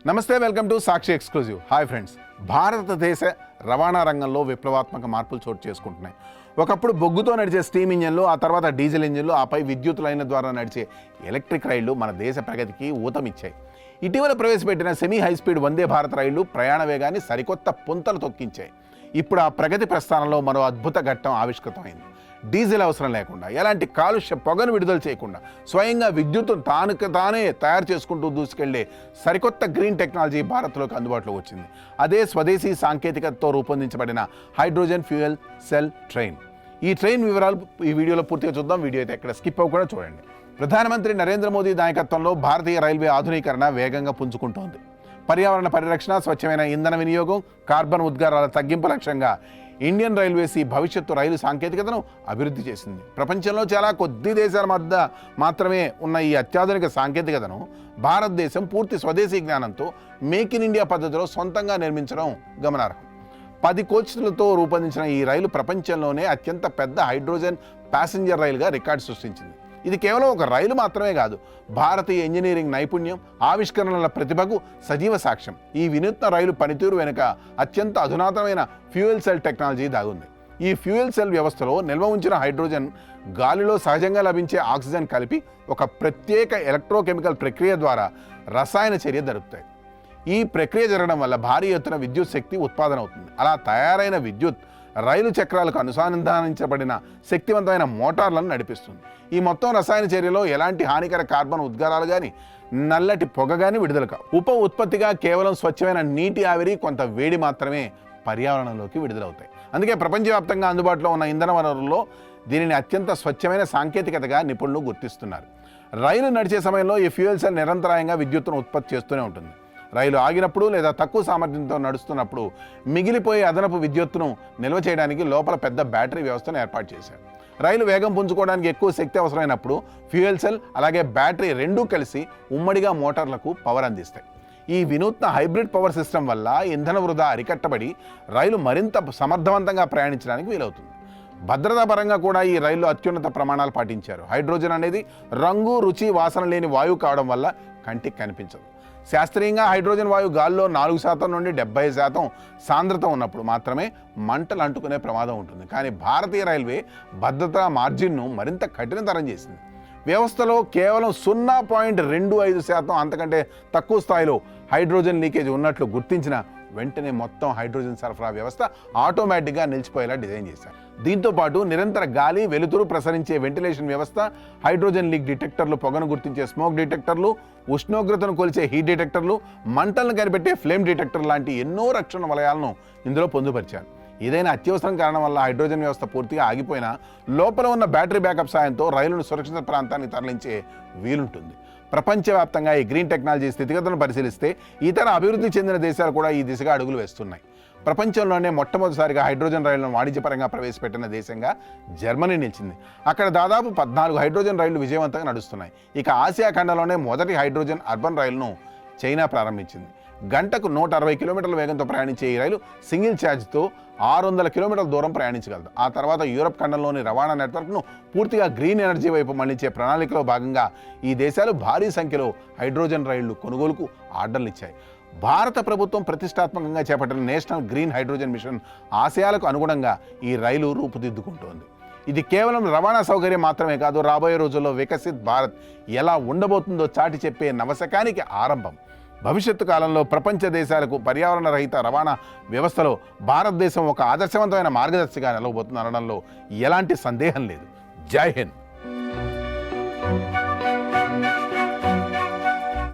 నమస్తే, welcome to Sakshi exclusive. Hi friends, భారతదేశ రవాణా రంగంలో విప్లవాత్మక మార్పులు చోటు చేసుకుంటున్నాయి. ఒకప్పుడు బొగ్గుతో నడిచే స్టీమ్ ఇంజన్లు, ఆ తర్వాత డీజిల్ ఇంజన్లు, ఆపై విద్యుత్ లైన్ల ద్వారా నడిచే ఎలక్ట్రిక్ రైళ్లు మన దేశ ప్రగతికి ఊతమిచ్చాయి. ఇటీవల ప్రవేశపెట్టిన సెమీ హైస్పీడ్ వందే భారత్ రైళ్లు ప్రయాణ వేగాన్ని సరికొత్త పుంతలు తొక్కించాయి. ఇప్పుడు ఆ ప్రగతి ప్రస్థానంలో మరో అద్భుత ఘట్టం ఆవిష్కృతమైంది. డీజిల్ అవసరం లేకుండా, ఎలాంటి కాలుష్య పొగను విడుదల చేయకుండా స్వయంగా విద్యుత్తును తానే తయారు చేసుకుంటూ దూసుకెళ్లే సరికొత్త గ్రీన్ టెక్నాలజీ భారత్లోకి అందుబాటులోకి వచ్చింది. అదే స్వదేశీ సాంకేతికతతో రూపొందించబడిన హైడ్రోజన్ ఫ్యూయల్ సెల్ ట్రైన్. ఈ ట్రైన్ వివరాలు ఈ వీడియోలో పూర్తిగా చూద్దాం. వీడియో అయితే ఎక్కడ స్కిప్ అవ్వకుండా చూడండి. ప్రధానమంత్రి నరేంద్ర మోదీ నాయకత్వంలో భారతీయ రైల్వే ఆధునీకరణ వేగంగా పుంజుకుంటోంది. పర్యావరణ పరిరక్షణ, స్వచ్ఛమైన ఇంధన వినియోగం, కార్బన్ ఉద్గారాల తగ్గింపు లక్ష్యంగా ఇండియన్ రైల్వేస్ ఈ భవిష్యత్తు రైలు సాంకేతికతను అభివృద్ధి చేసింది. ప్రపంచంలో చాలా కొద్ది దేశాల మధ్య మాత్రమే ఉన్న ఈ అత్యాధునిక సాంకేతికతను భారతదేశం పూర్తి స్వదేశీ జ్ఞానంతో మేక్ ఇన్ ఇండియా పద్ధతిలో సొంతంగా నిర్మించడం గమనార్హం. 10 కోచ్లతో రూపొందించిన ఈ రైలు ప్రపంచంలోనే అత్యంత పెద్ద హైడ్రోజన్ ప్యాసింజర్ రైలుగా రికార్డు సృష్టించింది. ఇది కేవలం ఒక రైలు మాత్రమే కాదు, భారతీయ ఇంజనీరింగ్ నైపుణ్యం, ఆవిష్కరణల ప్రతిభకు సజీవ సాక్ష్యం. ఈ వినూత్న రైలు పనితీరు వెనుక అత్యంత అధునాతనమైన ఫ్యూయల్ సెల్ టెక్నాలజీ దాగుంది. ఈ ఫ్యూయల్ సెల్ వ్యవస్థలో నిల్వ ఉంచిన హైడ్రోజన్ గాలిలో సహజంగా లభించే ఆక్సిజన్ కలిపి ఒక ప్రత్యేక ఎలక్ట్రోకెమికల్ ప్రక్రియ ద్వారా రసాయన చర్య జరుపుతాయి. ఈ ప్రక్రియ జరగడం వల్ల భారీ ఎత్తున విద్యుత్ శక్తి ఉత్పాదన అవుతుంది. అలా తయారైన విద్యుత్ రైలు చక్రాలకు అనుసంధానించబడిన శక్తివంతమైన మోటార్లను నడిపిస్తుంది. ఈ మొత్తం రసాయన చర్యలో ఎలాంటి హానికర కార్బన్ ఉద్గారాలు కానీ, నల్లటి పొగ కానీ విడుదల కావు. ఉప ఉత్పత్తిగా కేవలం స్వచ్ఛమైన నీటి ఆవిరి, కొంత వేడి మాత్రమే పర్యావరణంలోకి విడుదలవుతాయి. అందుకే ప్రపంచవ్యాప్తంగా అందుబాటులో ఉన్న ఇంధన వనరుల్లో దీనిని అత్యంత స్వచ్ఛమైన సాంకేతికతగా నిపుణులు గుర్తిస్తున్నారు. రైలు నడిచే సమయంలో ఈ ఫ్యూయల్ సెల్ నిరంతరాయంగా విద్యుత్తును ఉత్పత్తి చేస్తూనే ఉంటుంది. రైలు ఆగినప్పుడు లేదా తక్కువ సామర్థ్యంతో నడుస్తున్నప్పుడు మిగిలిపోయే అదనపు విద్యుత్తును నిల్వ చేయడానికి లోపల పెద్ద బ్యాటరీ వ్యవస్థను ఏర్పాటు చేశారు. రైలు వేగం పుంజుకోవడానికి ఎక్కువ శక్తి అవసరమైనప్పుడు ఫ్యూయల్ సెల్ అలాగే బ్యాటరీ రెండూ కలిసి ఉమ్మడిగా మోటార్లకు పవర్ అందిస్తాయి. ఈ వినూత్న హైబ్రిడ్ పవర్ సిస్టమ్ వల్ల ఇంధన వృధా అరికట్టబడి రైలు మరింత సమర్థవంతంగా ప్రయాణించడానికి వీలవుతుంది. భద్రతా పరంగా కూడా ఈ రైల్లో అత్యున్నత ప్రమాణాలు పాటించారు. హైడ్రోజన్ అనేది రంగు, రుచి, వాసన లేని వాయువు కావడం వల్ల కంటికి కనిపించదు. శాస్త్రీయంగా హైడ్రోజన్ వాయువు గాల్లో 4% నుండి 70% సాంద్రత ఉన్నప్పుడు మాత్రమే మంటలు అంటుకునే ప్రమాదం ఉంటుంది. కానీ భారతీయ రైల్వే భద్రతా మార్జిన్ను మరింత కఠినతరం చేసింది. వ్యవస్థలో కేవలం 0.25% అంతకంటే తక్కువ స్థాయిలో హైడ్రోజన్ లీకేజ్ ఉన్నట్లు గుర్తించిన వెంటనే మొత్తం హైడ్రోజన్ సరఫరా వ్యవస్థ ఆటోమేటిక్గా నిలిచిపోయేలా డిజైన్ చేశారు. దీంతో పాటు నిరంతర గాలి, వెలుతురు ప్రసరించే వెంటిలేషన్ వ్యవస్థ, హైడ్రోజన్ లీక్ డిటెక్టర్లు, పొగను గుర్తించే స్మోక్ డిటెక్టర్లు, ఉష్ణోగ్రతను కొలిచే హీట్ డిటెక్టర్లు, మంటలను కనిపెట్టే ఫ్లేమ్ డిటెక్టర్ లాంటి ఎన్నో రక్షణ వలయాలను ఇందులో పొందుపరిచారు. ఏదైనా అత్యవసరం కారణం వల్ల హైడ్రోజన్ వ్యవస్థ పూర్తిగా ఆగిపోయినా లోపల ఉన్న బ్యాటరీ బ్యాకప్ సాయంతో రైలును సురక్షిత ప్రాంతానికి తరలించే వీలుంటుంది. ప్రపంచవ్యాప్తంగా ఈ గ్రీన్ టెక్నాలజీ స్థితిగతులను పరిశీలిస్తే ఇతర అభివృద్ధి చెందిన దేశాలు కూడా ఈ దిశగా అడుగులు వేస్తున్నాయి. ప్రపంచంలోనే మొట్టమొదటిసారిగా హైడ్రోజన్ రైళ్లను వాణిజ్యపరంగా ప్రవేశపెట్టిన దేశంగా జర్మనీ నిలిచింది. అక్కడ దాదాపు 14 హైడ్రోజన్ రైళ్లు విజయవంతంగా నడుస్తున్నాయి. ఇక ఆసియా ఖండంలోనే మొదటి హైడ్రోజన్ అర్బన్ రైలును చైనా ప్రారంభించింది. గంటకు 160 కిలోమీటర్ల వేగంతో ప్రయాణించే ఈ రైలు సింగిల్ ఛార్జ్తో 600 కిలోమీటర్ల దూరం ప్రయాణించగలదు. ఆ తర్వాత యూరప్ ఖండంలోని రవాణా నెట్వర్క్ను పూర్తిగా గ్రీన్ ఎనర్జీ వైపు మళ్లించే ప్రణాళికలో భాగంగా ఈ దేశాలు భారీ సంఖ్యలో హైడ్రోజన్ రైళ్లు కొనుగోలుకు ఆర్డర్లు ఇచ్చాయి. భారత ప్రభుత్వం ప్రతిష్టాత్మకంగా చేపట్టిన నేషనల్ గ్రీన్ హైడ్రోజన్ మిషన్ ఆశయాలకు అనుగుణంగా ఈ రైలు రూపుదిద్దుకుంటోంది. ఇది కేవలం రవాణా సౌకర్యం మాత్రమే కాదు, రాబోయే రోజుల్లో వికసిత్ భారత్ ఎలా ఉండబోతుందో చాటి చెప్పే నవశకానికి ఆరంభం. భవిష్యత్తు కాలంలో ప్రపంచ దేశాలకు పర్యావరణ రహిత రవాణా వ్యవస్థలో భారతదేశం ఒక ఆదర్శవంతమైన మార్గదర్శిగా నిలవబోతుంది అనడంలో ఎలాంటి సందేహం లేదు. జై హింద్.